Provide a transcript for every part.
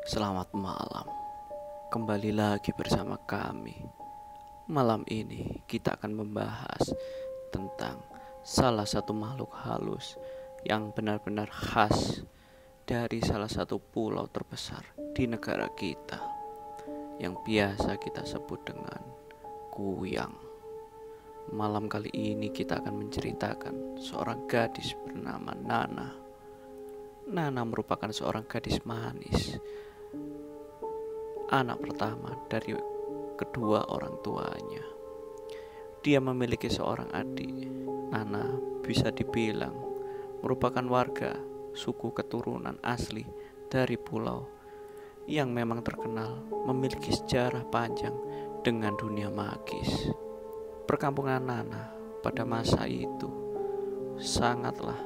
Selamat malam, kembali lagi bersama kami. Malam ini kita akan membahas tentang salah satu makhluk halus yang benar-benar khas dari salah satu pulau terbesar di negara kita, yang biasa kita sebut dengan Kuyang. Malam kali ini kita akan menceritakan seorang gadis bernama Nana. Nana merupakan seorang gadis manis, anak pertama dari kedua orang tuanya. Dia memiliki seorang adik. Nana bisa dibilang merupakan warga suku keturunan asli dari pulau yang memang terkenal memiliki sejarah panjang dengan dunia magis. Perkampungan Nana pada masa itu sangatlah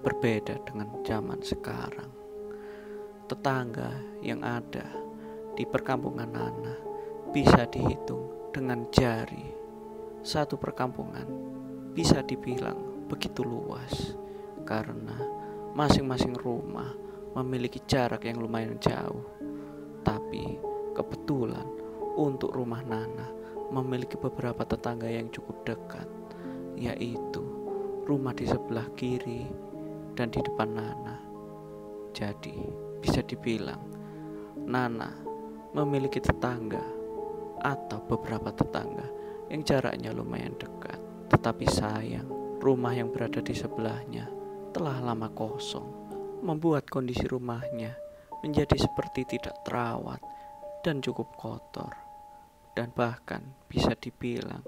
berbeda dengan zaman sekarang. Tetangga yang ada di perkampungan Nana bisa dihitung dengan jari. Satu perkampungan bisa dibilang begitu luas karena masing-masing rumah memiliki jarak yang lumayan jauh. Tapi kebetulan untuk rumah Nana memiliki beberapa tetangga yang cukup dekat, yaitu rumah di sebelah kiri dan di depan Nana. Jadi bisa dibilang Nana memiliki tetangga atau beberapa tetangga yang jaraknya lumayan dekat. Tetapi sayang, rumah yang berada di sebelahnya telah lama kosong, membuat kondisi rumahnya menjadi seperti tidak terawat dan cukup kotor, dan bahkan bisa dibilang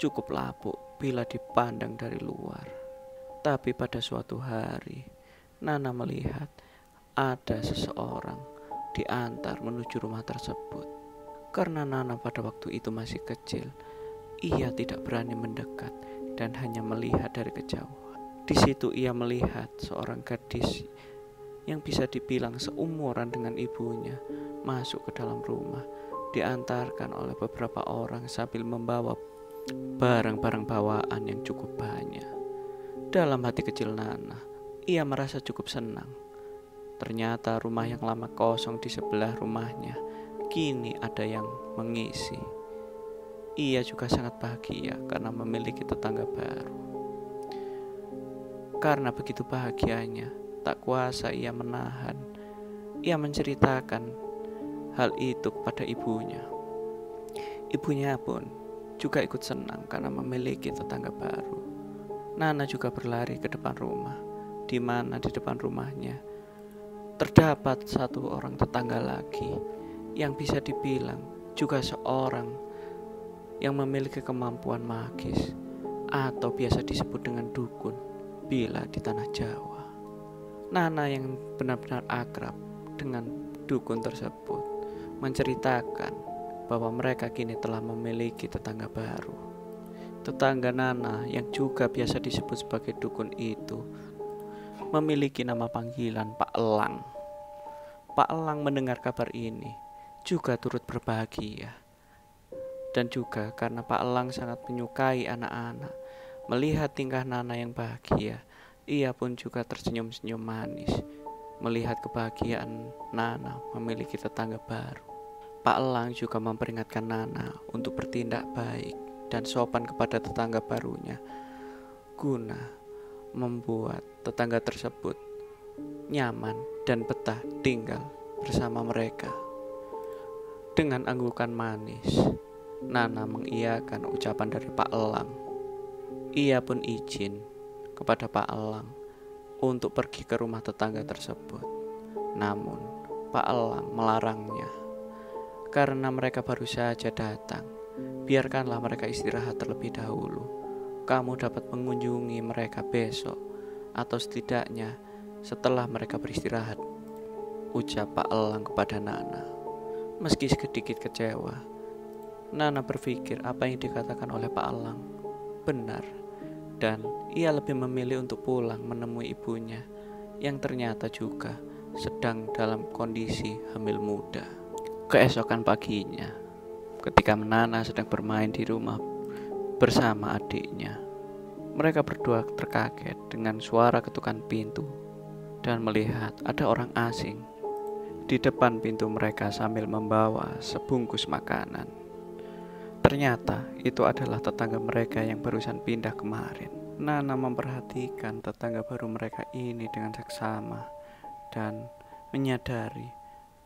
cukup lapuk bila dipandang dari luar. Tapi pada suatu hari, Nana melihat ada seseorang diantar menuju rumah tersebut. Karena Nana pada waktu itu masih kecil, ia tidak berani mendekat dan hanya melihat dari kejauhan. Di situ ia melihat seorang gadis yang bisa dibilang seumuran dengan ibunya masuk ke dalam rumah, diantarkan oleh beberapa orang sambil membawa barang-barang bawaan yang cukup banyak. Dalam hati kecil Nana, ia merasa cukup senang. Ternyata rumah yang lama kosong di sebelah rumahnya kini ada yang mengisi. Ia juga sangat bahagia karena memiliki tetangga baru. Karena begitu bahagianya, tak kuasa ia menahan. Ia menceritakan hal itu kepada ibunya. Ibunya pun juga ikut senang karena memiliki tetangga baru. Nana juga berlari ke depan rumah, di mana di depan rumahnya terdapat satu orang tetangga lagi yang bisa dibilang juga seorang yang memiliki kemampuan magis atau biasa disebut dengan dukun bila di tanah Jawa. Nana yang benar-benar akrab dengan dukun tersebut menceritakan bahwa mereka kini telah memiliki tetangga baru. Tetangga Nana yang juga biasa disebut sebagai dukun itu memiliki nama panggilan Pak Elang. Pak Elang mendengar kabar ini juga turut berbahagia. Dan juga karena Pak Elang sangat menyukai anak-anak, melihat tingkah Nana yang bahagia, ia pun juga tersenyum-senyum manis melihat kebahagiaan Nana memiliki tetangga baru. Pak Elang juga memperingatkan Nana untuk bertindak baik dan sopan kepada tetangga barunya, guna membuat tetangga tersebut nyaman dan betah tinggal bersama mereka. Dengan anggukan manis, Nana mengiyakan ucapan dari Pak Elang. Ia pun izin kepada Pak Elang untuk pergi ke rumah tetangga tersebut. Namun Pak Elang melarangnya karena mereka baru saja datang. Biarkanlah mereka istirahat terlebih dahulu. Kamu dapat mengunjungi mereka besok, atau setidaknya setelah mereka beristirahat, ucap Pak Elang kepada Nana. Meski sedikit kecewa, Nana berpikir apa yang dikatakan oleh Pak Elang benar, dan ia lebih memilih untuk pulang menemui ibunya yang ternyata juga sedang dalam kondisi hamil muda. Keesokan paginya, ketika Nana sedang bermain di rumah bersama adiknya, mereka berdua terkaget dengan suara ketukan pintu dan melihat ada orang asing di depan pintu mereka sambil membawa sebungkus makanan. Ternyata itu adalah tetangga mereka yang barusan pindah kemarin. Nana memperhatikan tetangga baru mereka ini dengan seksama dan menyadari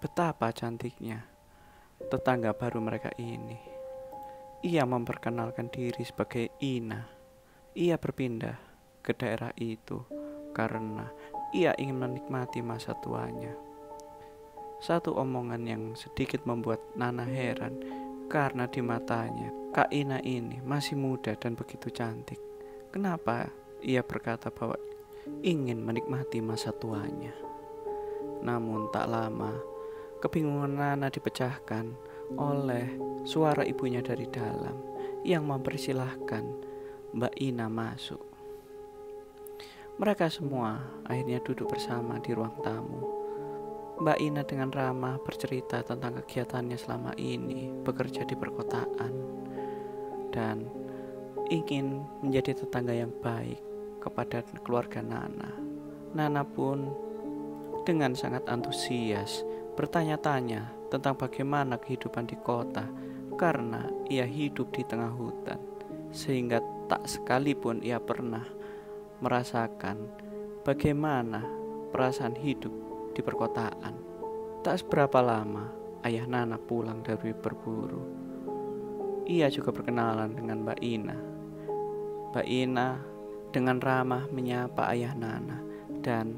betapa cantiknya tetangga baru mereka ini. Ia memperkenalkan diri sebagai Ina. Ia berpindah ke daerah itu karena ia ingin menikmati masa tuanya. Satu omongan yang sedikit membuat Nana heran karena di matanya Kak Ina ini masih muda dan begitu cantik. Kenapa ia berkata bahwa ingin menikmati masa tuanya? Namun tak lama, kebingungan Nana dipecahkan oleh suara ibunya dari dalam yang mempersilahkan Mbak Ina masuk. Mereka semua akhirnya duduk bersama di ruang tamu. Mbak Ina dengan ramah bercerita tentang kegiatannya selama ini bekerja di perkotaan dan ingin menjadi tetangga yang baik kepada keluarga Nana. Nana pun dengan sangat antusias bertanya-tanya tentang bagaimana kehidupan di kota karena ia hidup di tengah hutan, sehingga tak sekalipun ia pernah merasakan bagaimana perasaan hidup di perkotaan. Tak seberapa lama ayah Nana pulang dari berburu. Ia juga berkenalan dengan Mbak Ina. Mbak Ina dengan ramah menyapa ayah Nana dan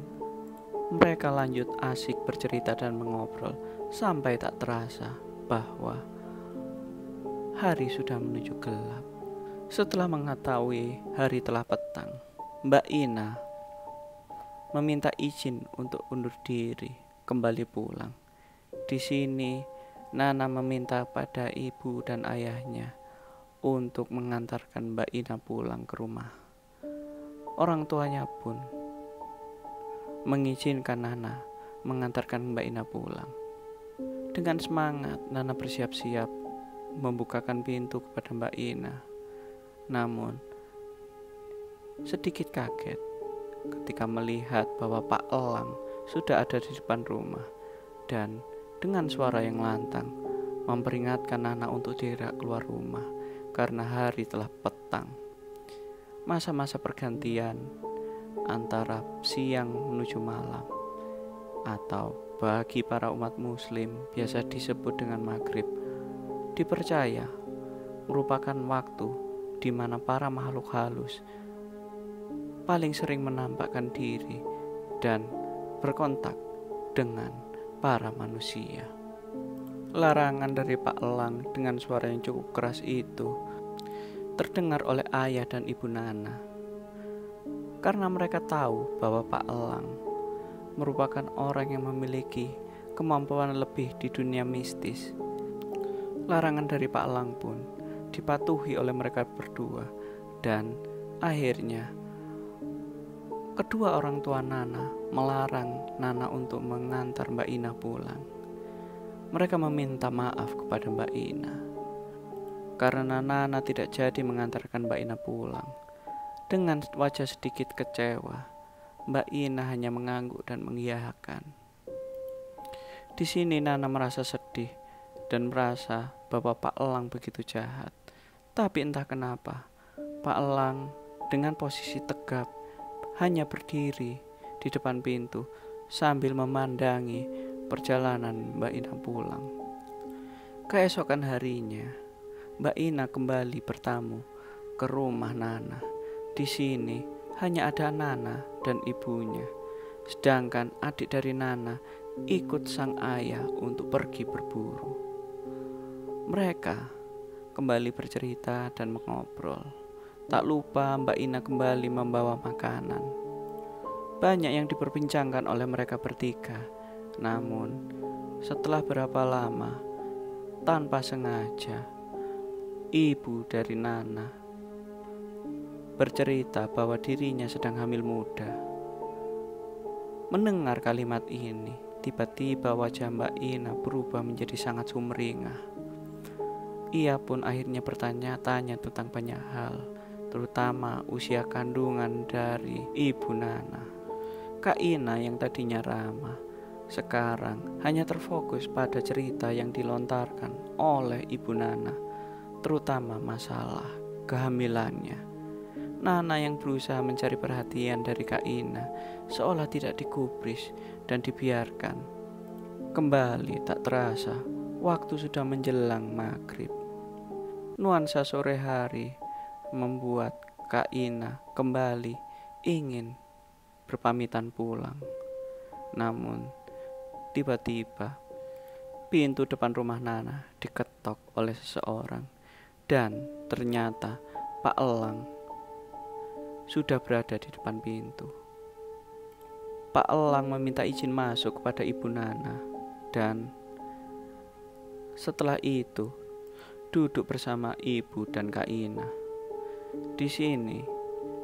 mereka lanjut asik bercerita dan mengobrol sampai tak terasa bahwa hari sudah menuju gelap. Setelah mengetahui hari telah petang, Mbak Ina meminta izin untuk undur diri kembali pulang. Di sini Nana meminta pada ibu dan ayahnya untuk mengantarkan Mbak Ina pulang ke rumah. Orang tuanya pun mengizinkan Nana mengantarkan Mbak Ina pulang. Dengan semangat Nana bersiap-siap membukakan pintu kepada Mbak Ina. Namun sedikit kaget ketika melihat bahwa Pak Elang sudah ada di depan rumah dan dengan suara yang lantang memperingatkan Nana untuk tidak keluar rumah karena hari telah petang. Masa-masa pergantian antara siang menuju malam atau bagi para umat muslim biasa disebut dengan maghrib, dipercaya merupakan waktu di mana para makhluk halus paling sering menampakkan diri dan berkontak dengan para manusia. Larangan dari Pak Elang dengan suara yang cukup keras itu terdengar oleh ayah dan ibu Nana karena mereka tahu bahwa Pak Elang merupakan orang yang memiliki kemampuan lebih di dunia mistis. Larangan dari Pak Elang pun dipatuhi oleh mereka berdua dan akhirnya kedua orang tua Nana melarang Nana untuk mengantar Mbak Ina pulang. Mereka meminta maaf kepada Mbak Ina karena Nana tidak jadi mengantarkan Mbak Ina pulang. Dengan wajah sedikit kecewa, Mbak Ina hanya mengangguk dan mengiyakan. Di sini Nana merasa sedih dan merasa bahwa Pak Elang begitu jahat. Tapi entah kenapa, Pak Elang dengan posisi tegap hanya berdiri di depan pintu sambil memandangi perjalanan Mbak Ina pulang. Keesokan harinya, Mbak Ina kembali bertamu ke rumah Nana. Di sini hanya ada Nana dan ibunya, sedangkan adik dari Nana ikut sang ayah untuk pergi berburu. Mereka kembali bercerita dan mengobrol. Tak lupa Mbak Ina kembali membawa makanan. Banyak yang diperbincangkan oleh mereka bertiga. Namun setelah berapa lama, tanpa sengaja, ibu dari Nana bercerita bahwa dirinya sedang hamil muda. Mendengar kalimat ini, tiba-tiba wajah Mbak Ina berubah menjadi sangat sumringah. Ia pun akhirnya bertanya-tanya tentang banyak hal, terutama usia kandungan dari ibu Nana. Kak Ina yang tadinya ramah sekarang hanya terfokus pada cerita yang dilontarkan oleh Ibu Nana, terutama masalah kehamilannya. Nana yang berusaha mencari perhatian dari Kak Ina seolah tidak digubris dan dibiarkan. Kembali tak terasa, waktu sudah menjelang maghrib. Nuansa sore hari membuat Kak Ina kembali ingin berpamitan pulang. Namun, tiba-tiba pintu depan rumah Nana diketok oleh seseorang dan ternyata Pak Elang sudah berada di depan pintu. Pak Elang meminta izin masuk kepada Ibu Nana dan setelah itu duduk bersama Ibu dan Kak Ina. Di sini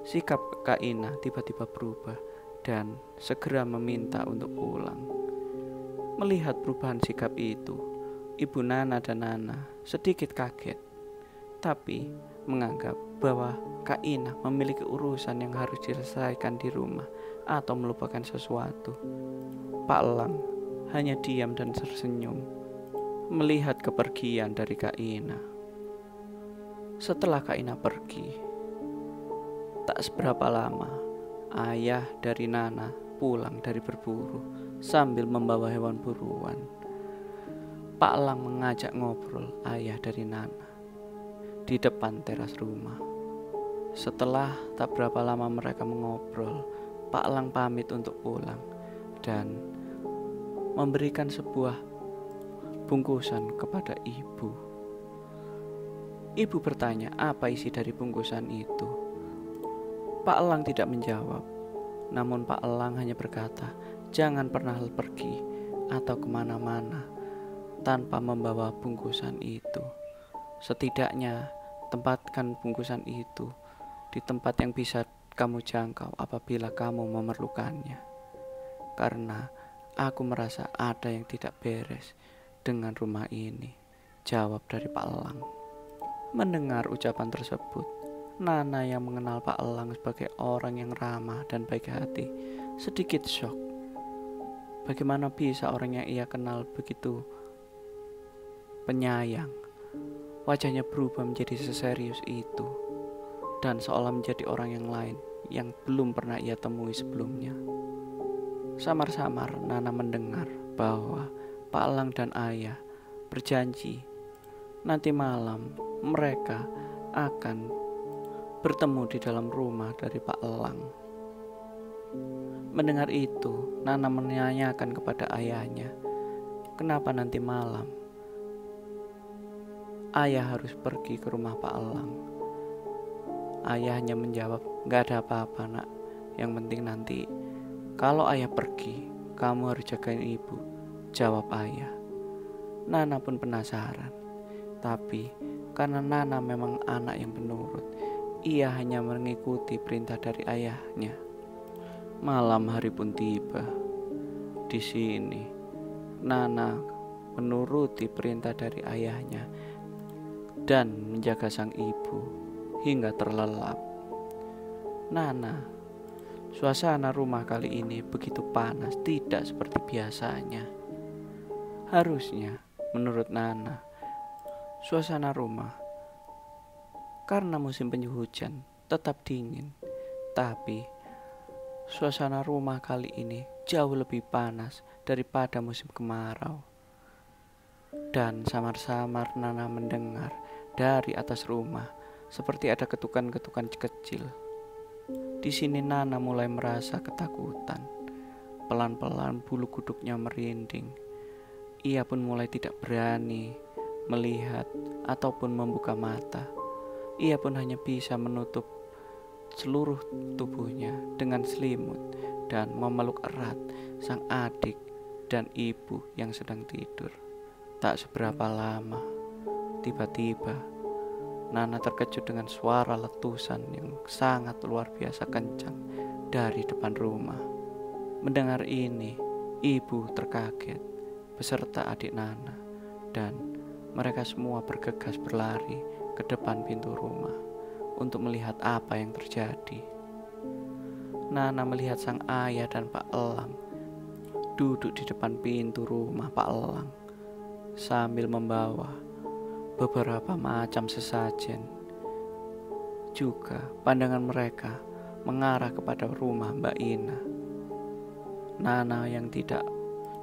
sikap Kak Ina tiba-tiba berubah dan segera meminta untuk pulang. Melihat perubahan sikap itu, Ibu Nana dan Nana sedikit kaget, tapi menganggap bahwa Kak Ina memiliki urusan yang harus diselesaikan di rumah atau melupakan sesuatu. Pak Elang hanya diam dan tersenyum melihat kepergian dari Kak Ina. Setelah Kak Ina pergi, tak seberapa lama ayah dari Nana pulang dari berburu sambil membawa hewan buruan. Pak Elang mengajak ngobrol ayah dari Nana di depan teras rumah. Setelah tak berapa lama mereka mengobrol, Pak Elang pamit untuk pulang dan memberikan sebuah bungkusan kepada ibu. Ibu bertanya apa isi dari bungkusan itu. Pak Elang tidak menjawab, namun Pak Elang hanya berkata, jangan pernah pergi atau kemana-mana tanpa membawa bungkusan itu. Setidaknya tempatkan bungkusan itu di tempat yang bisa kamu jangkau apabila kamu memerlukannya. Karena aku merasa ada yang tidak beres dengan rumah ini, jawab dari Pak Elang. Mendengar ucapan tersebut, Nana yang mengenal Pak Elang sebagai orang yang ramah dan baik hati sedikit shock. Bagaimana bisa orang yang ia kenal begitu penyayang? Wajahnya berubah menjadi seserius itu dan seolah menjadi orang yang lain yang belum pernah ia temui sebelumnya. Samar-samar Nana mendengar bahwa Pak Elang dan ayah berjanji nanti malam mereka akan bertemu di dalam rumah dari Pak Elang. Mendengar itu, Nana menanyakan kepada ayahnya, kenapa nanti malam ayah harus pergi ke rumah Pak Elang? Ayahnya menjawab, gak ada apa-apa nak, yang penting nanti kalau ayah pergi, kamu harus jagain ibu, jawab ayah. Nana pun penasaran, tapi karena Nana memang anak yang penurut, ia hanya mengikuti perintah dari ayahnya. Malam hari pun tiba. Di sini, Nana menuruti perintah dari ayahnya dan menjaga sang ibu hingga terlelap. Nana, suasana rumah kali ini begitu panas, tidak seperti biasanya. Harusnya, menurut Nana, suasana rumah karena musim penghujan tetap dingin, tapi suasana rumah kali ini jauh lebih panas daripada musim kemarau. Dan samar-samar Nana mendengar dari atas rumah seperti ada ketukan-ketukan kecil. Di sini Nana mulai merasa ketakutan. Pelan-pelan bulu kuduknya merinding. Ia pun mulai tidak berani melihat ataupun membuka mata. Ia pun hanya bisa menutup seluruh tubuhnya dengan selimut dan memeluk erat sang adik dan ibu yang sedang tidur. Tak seberapa lama, tiba-tiba Nana terkejut dengan suara letusan yang sangat luar biasa kencang dari depan rumah. Mendengar ini, ibu terkaget beserta adik Nana dan mereka semua bergegas berlari ke depan pintu rumah untuk melihat apa yang terjadi. Nana melihat sang ayah dan Pak Elang duduk di depan pintu rumah Pak Elang sambil membawa beberapa macam sesajen. Juga pandangan mereka mengarah kepada rumah Mbak Ina. Nana yang tidak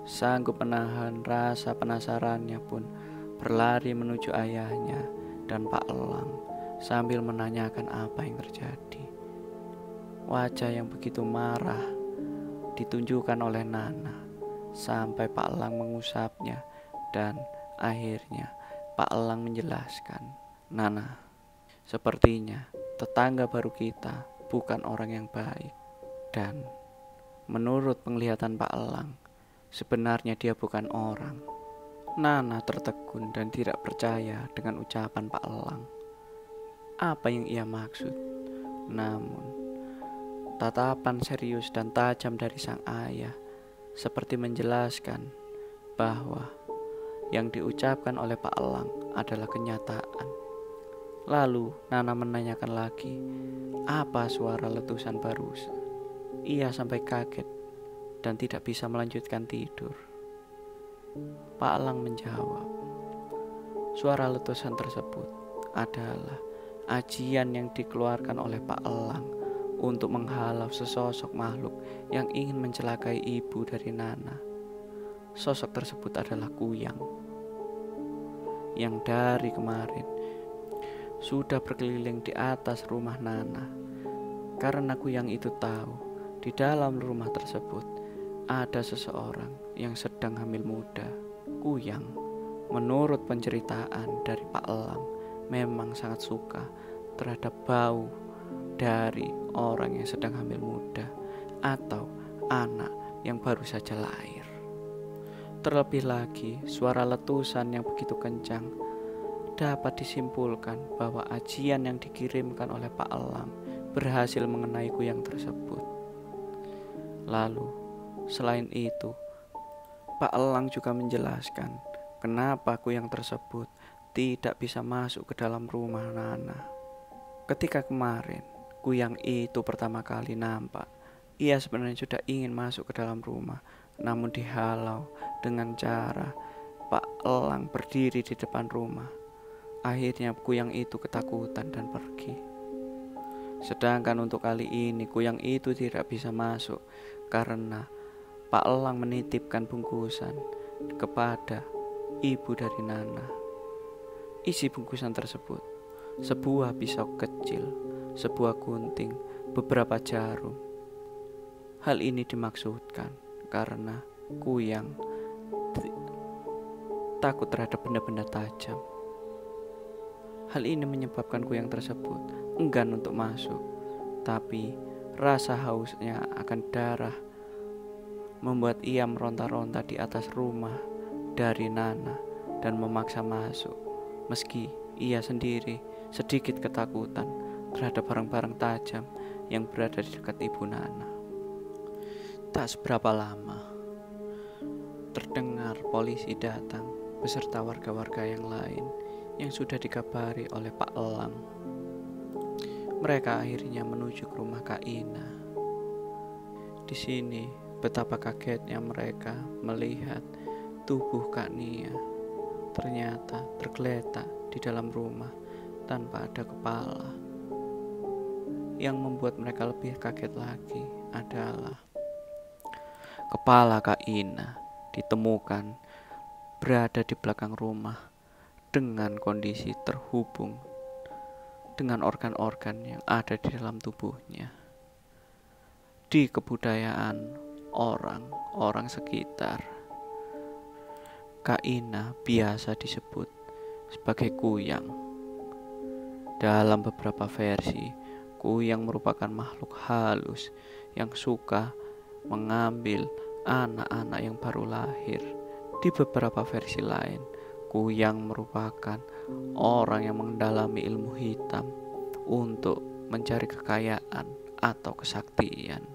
sanggup menahan rasa penasarannya pun berlari menuju ayahnya dan Pak Elang sambil menanyakan apa yang terjadi. Wajah yang begitu marah ditunjukkan oleh Nana sampai Pak Elang mengusapnya dan akhirnya Pak Elang menjelaskan, "Nana, sepertinya tetangga baru kita bukan orang yang baik dan menurut penglihatan Pak Elang sebenarnya dia bukan orang." Nana tertegun dan tidak percaya dengan ucapan Pak Elang. Apa yang ia maksud? Namun tatapan serius dan tajam dari sang ayah seperti menjelaskan bahwa yang diucapkan oleh Pak Elang adalah kenyataan. Lalu Nana menanyakan lagi, apa suara letusan barusan? Ia sampai kaget dan tidak bisa melanjutkan tidur. Pak Elang menjawab, suara letusan tersebut adalah ajian yang dikeluarkan oleh Pak Elang untuk menghalau sesosok makhluk yang ingin mencelakai ibu dari Nana. Sosok tersebut adalah Kuyang yang dari kemarin sudah berkeliling di atas rumah Nana. Karena Kuyang itu tahu di dalam rumah tersebut ada seseorang yang sedang hamil muda. Kuyang, menurut penceritaan dari Pak Elang, memang sangat suka terhadap bau dari orang yang sedang hamil muda atau anak yang baru saja lahir. Terlebih lagi, suara letusan yang begitu kencang dapat disimpulkan bahwa ajian yang dikirimkan oleh Pak Elang berhasil mengenai Kuyang tersebut. Lalu, selain itu, Pak Elang juga menjelaskan kenapa Kuyang tersebut tidak bisa masuk ke dalam rumah Nana. Ketika kemarin Kuyang itu pertama kali nampak, ia sebenarnya sudah ingin masuk ke dalam rumah, namun dihalau dengan cara Pak Elang berdiri di depan rumah. Akhirnya Kuyang itu ketakutan dan pergi. Sedangkan untuk kali ini Kuyang itu tidak bisa masuk karena Pak Elang menitipkan bungkusan kepada ibu dari Nana. Isi bungkusan tersebut sebuah pisau kecil, sebuah gunting, beberapa jarum. Hal ini dimaksudkan karena Kuyang takut terhadap benda-benda tajam. Hal ini menyebabkan Kuyang tersebut enggan untuk masuk, tapi rasa hausnya akan darah membuat ia meronta-ronta di atas rumah dari Nana dan memaksa masuk, meski ia sendiri sedikit ketakutan terhadap barang-barang tajam yang berada di dekat ibu Nana. Tak seberapa lama, terdengar polisi datang beserta warga-warga yang lain yang sudah dikabari oleh Pak Elang. Mereka akhirnya menuju ke rumah Kak Ina. Di sini betapa kagetnya mereka melihat tubuh Kak Nia ternyata tergeletak di dalam rumah tanpa ada kepala. Yang membuat mereka lebih kaget lagi adalah kepala Kak Ina ditemukan berada di belakang rumah dengan kondisi terhubung dengan organ-organ yang ada di dalam tubuhnya. Di kebudayaan orang-orang sekitar, Kak Ina biasa disebut sebagai Kuyang. Dalam beberapa versi, Kuyang merupakan makhluk halus yang suka mengambil anak-anak yang baru lahir. Di beberapa versi lain, Kuyang merupakan orang yang mendalami ilmu hitam untuk mencari kekayaan atau kesaktian.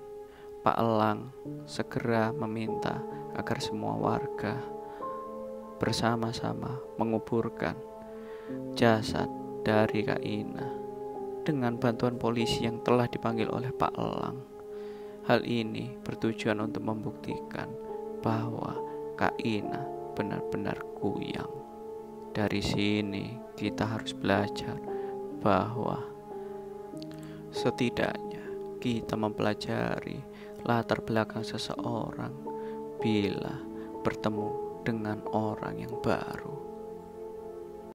Pak Elang segera meminta agar semua warga bersama-sama menguburkan jasad dari Kak Ina dengan bantuan polisi yang telah dipanggil oleh Pak Elang. Hal ini bertujuan untuk membuktikan bahwa Kak Ina benar-benar kuyang. Dari sini kita harus belajar bahwa setidaknya kita mempelajari latar belakang seseorang bila bertemu dengan orang yang baru.